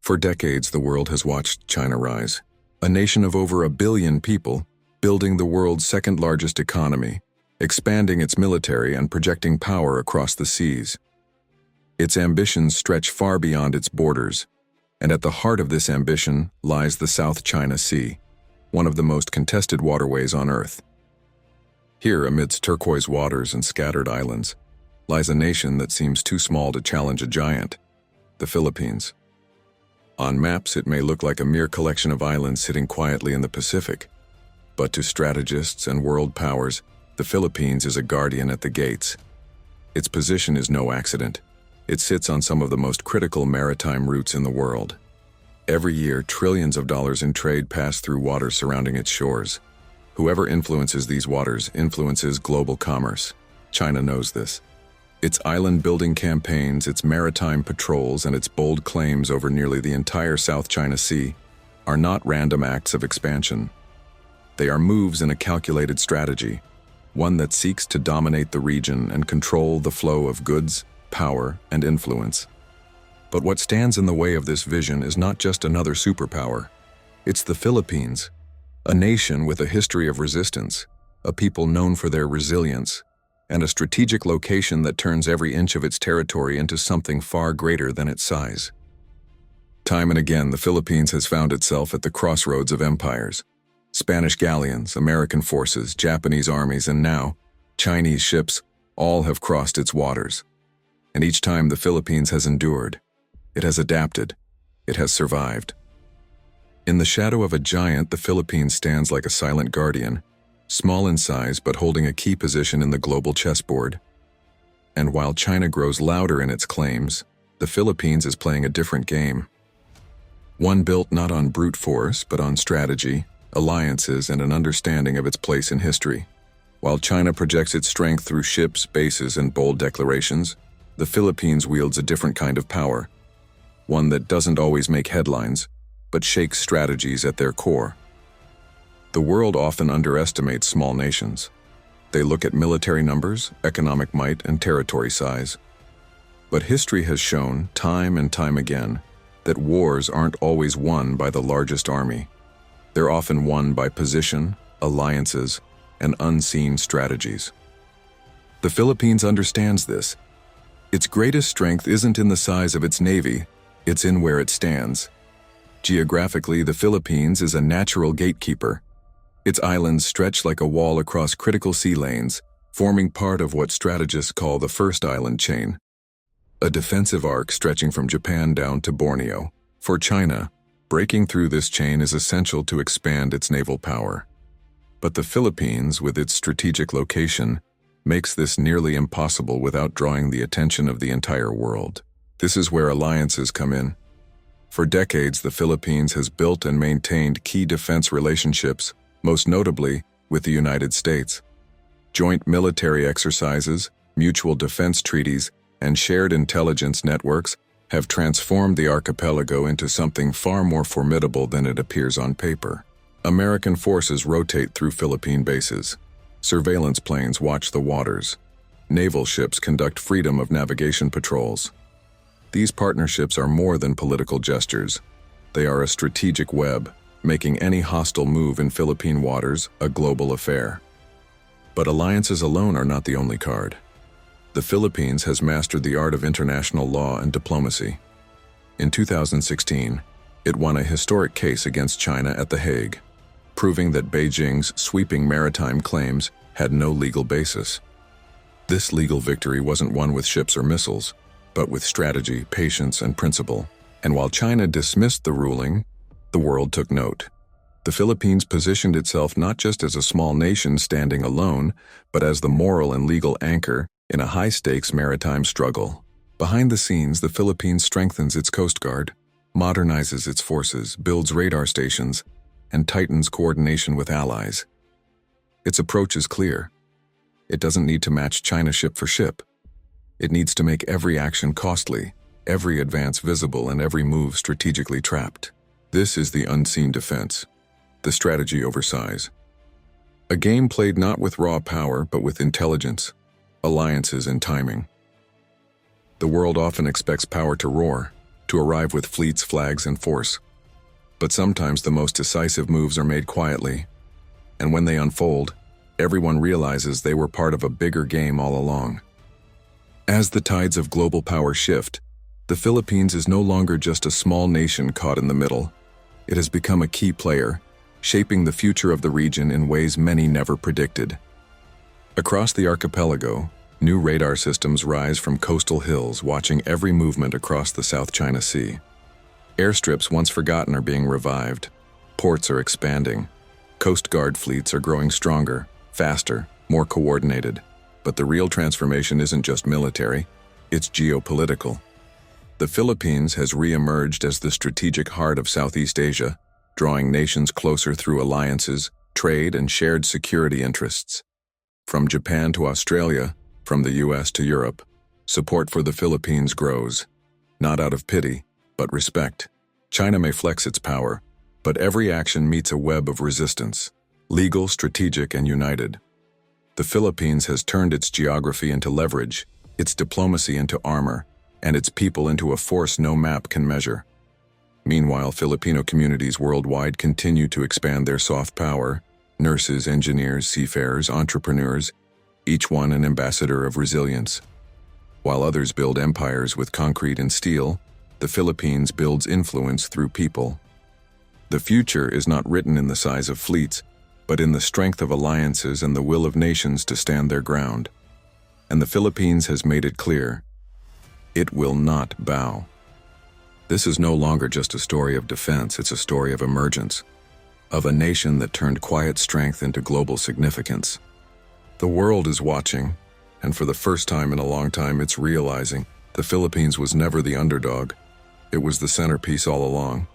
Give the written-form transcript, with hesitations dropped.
For decades, the world has watched China rise, a nation of over 1 billion people, building the world's second-largest economy, expanding its military and projecting power across the seas. Its ambitions stretch far beyond its borders, and at the heart of this ambition lies the South China Sea, one of the most contested waterways on Earth. Here, amidst turquoise waters and scattered islands, lies a nation that seems too small to challenge a giant, the Philippines. On maps, it may look like a mere collection of islands sitting quietly in the Pacific, but to strategists and world powers, the Philippines is a guardian at the gates. Its position is no accident. It sits on some of the most critical maritime routes in the world. Every year, trillions of dollars in trade pass through waters surrounding its shores. Whoever influences these waters influences global commerce. China knows this. Its island-building campaigns, its maritime patrols, and its bold claims over nearly the entire South China Sea are not random acts of expansion. They are moves in a calculated strategy, one that seeks to dominate the region and control the flow of goods, power, and influence. But what stands in the way of this vision is not just another superpower. It's the Philippines, a nation with a history of resistance, a people known for their resilience, and a strategic location that turns every inch of its territory into something far greater than its size. Time and again, the Philippines has found itself at the crossroads of empires. Spanish galleons, American forces, Japanese armies, and now, Chinese ships all have crossed its waters. And each time the Philippines has endured, it has adapted, it has survived. In the shadow of a giant, the Philippines stands like a silent guardian, small in size but holding a key position in the global chessboard. And while China grows louder in its claims, the Philippines is playing a different game. One built not on brute force, but on strategy, alliances, and an understanding of its place in history. While China projects its strength through ships, bases, and bold declarations, the Philippines wields a different kind of power, one that doesn't always make headlines, but shakes strategies at their core. The world often underestimates small nations. They look at military numbers, economic might, and territory size. But history has shown, time and time again, that wars aren't always won by the largest army. They're often won by position, alliances, and unseen strategies. The Philippines understands this. Its greatest strength isn't in the size of its navy, it's in where it stands. Geographically, the Philippines is a natural gatekeeper. Its islands stretch like a wall across critical sea lanes, forming part of what strategists call the first island chain, a defensive arc stretching from Japan down to Borneo. For China, breaking through this chain is essential to expand its naval power. But the Philippines, with its strategic location, makes this nearly impossible without drawing the attention of the entire world. This is where alliances come in. For decades, the Philippines has built and maintained key defense relationships, most notably with the United States. Joint military exercises, mutual defense treaties, and shared intelligence networks have transformed the archipelago into something far more formidable than it appears on paper. American forces rotate through Philippine bases. Surveillance planes watch the waters. Naval ships conduct freedom of navigation patrols. These partnerships are more than political gestures. They are a strategic web, making any hostile move in Philippine waters a global affair. But alliances alone are not the only card. The Philippines has mastered the art of international law and diplomacy. In 2016, it won a historic case against China at The Hague, proving that Beijing's sweeping maritime claims had no legal basis. This legal victory wasn't won with ships or missiles, but with strategy, patience, and principle. And while China dismissed the ruling, the world took note. The Philippines positioned itself not just as a small nation standing alone, but as the moral and legal anchor in a high-stakes maritime struggle. Behind the scenes, the Philippines strengthens its Coast Guard, modernizes its forces, builds radar stations, and tightens coordination with allies. Its approach is clear. It doesn't need to match China ship for ship. It needs to make every action costly, every advance visible, and every move strategically trapped. This is the unseen defense, the strategy over size. A game played not with raw power, but with intelligence, alliances, and timing. The world often expects power to roar, to arrive with fleets, flags, and force. But sometimes the most decisive moves are made quietly, and when they unfold, everyone realizes they were part of a bigger game all along. As the tides of global power shift, the Philippines is no longer just a small nation caught in the middle. It has become a key player, shaping the future of the region in ways many never predicted. Across the archipelago, new radar systems rise from coastal hills, watching every movement across the South China Sea. Airstrips once forgotten are being revived. Ports are expanding. Coast Guard fleets are growing stronger, faster, more coordinated. But the real transformation isn't just military, it's geopolitical. The Philippines has re-emerged as the strategic heart of Southeast Asia, drawing nations closer through alliances, trade, and shared security interests. From Japan to Australia, from the US to Europe, support for the Philippines grows, not out of pity, but respect. China may flex its power, but every action meets a web of resistance, legal, strategic, and united. The Philippines has turned its geography into leverage, its diplomacy into armor, and its people into a force no map can measure. Meanwhile, Filipino communities worldwide continue to expand their soft power: nurses, engineers, seafarers, entrepreneurs, each one an ambassador of resilience. While others build empires with concrete and steel, the Philippines builds influence through people. The future is not written in the size of fleets, but in the strength of alliances and the will of nations to stand their ground. And the Philippines has made it clear: it will not bow. This is no longer just a story of defense, it's a story of emergence, of a nation that turned quiet strength into global significance. The world is watching, and for the first time in a long time it's realizing the Philippines was never the underdog. It was the centerpiece all along.